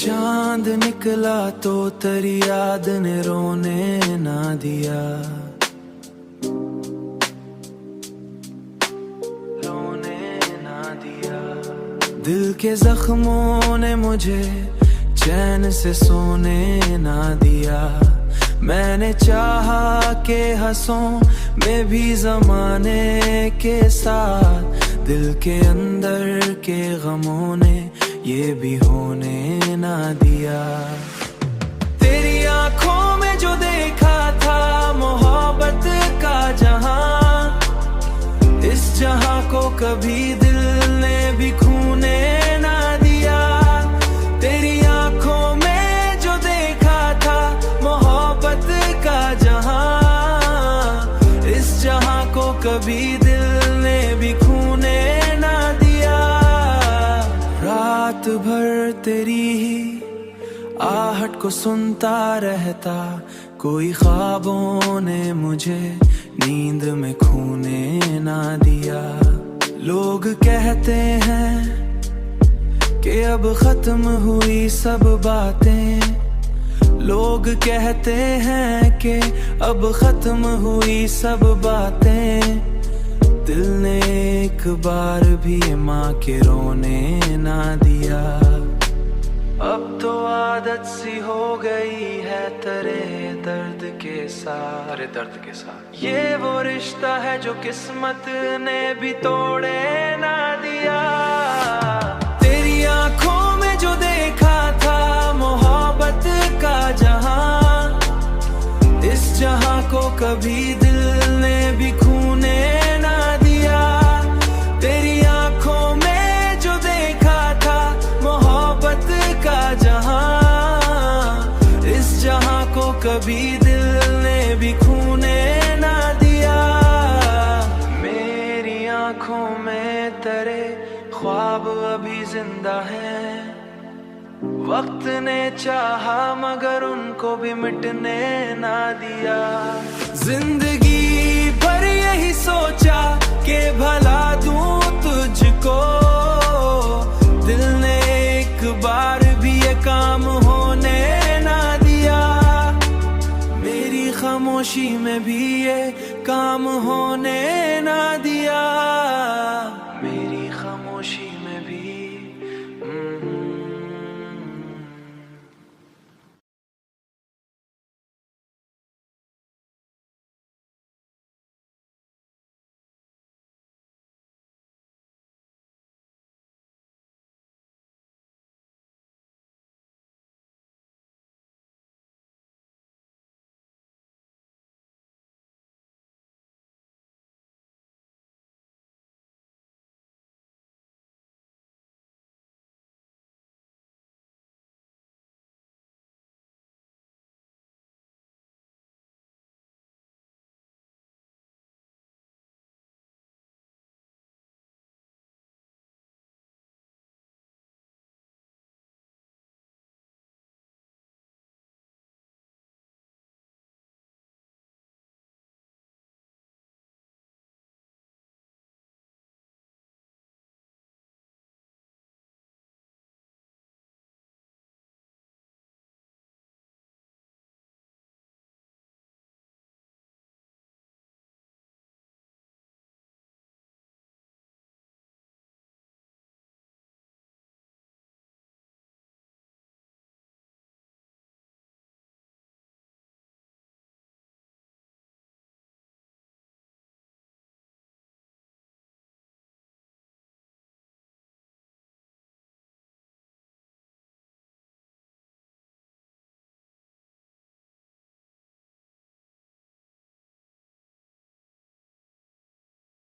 चांद निकला तो तेरी याद ने रोने ना दिया, रोने ना दिया। दिल के जख्मों ने मुझे चैन से सोने ना दिया। मैंने चाहा के हंसों में भी जमाने के साथ, दिल के अंदर के गमों ने ये भी होने ना दिया। तेरी आंखों में जो देखा था मोहब्बत का जहां, इस जहां को कभी दिल ने भी खूने ना दिया। तेरी आंखों में जो देखा था मोहब्बत का जहां, इस जहां को कभी दिल ने भी खूने ना दिया। रात भर तेरी ही आहट को सुनता रहता, कोई ख्वाबों ने मुझे नींद में खूने ना दिया। लोग कहते हैं कि अब खत्म हुई सब बातें, लोग कहते हैं कि अब खत्म हुई सब बातें। दिल ने एक बार भी माँ के रोने ना दिया। अब तो आदत सी हो गई है तेरे दर्द के साथ, तेरे दर्द के साथ। ये वो रिश्ता है जो किस्मत ने भी तोड़े ना दिया। तेरी आंखों में जो देखा था मोहब्बत का जहां, इस जहां को कभी दिल ने भी खूने ना दिया। तेरी आंखों में जो देखा था मोहब्बत का जहां, इस जहां को कभी दिल ने भी खूने ना दिया। मेरी आंखों में तेरे ख्वाब अभी जिंदा हैं, वक्त ने चाहा मगर उनको भी मिटने ना दिया। जिंदगी भर यही सोचा कि भला दूं तुझको, दिल ने एक बार भी ये काम होने ना दिया। मेरी खामोशी में भी ये काम होने ना दिया।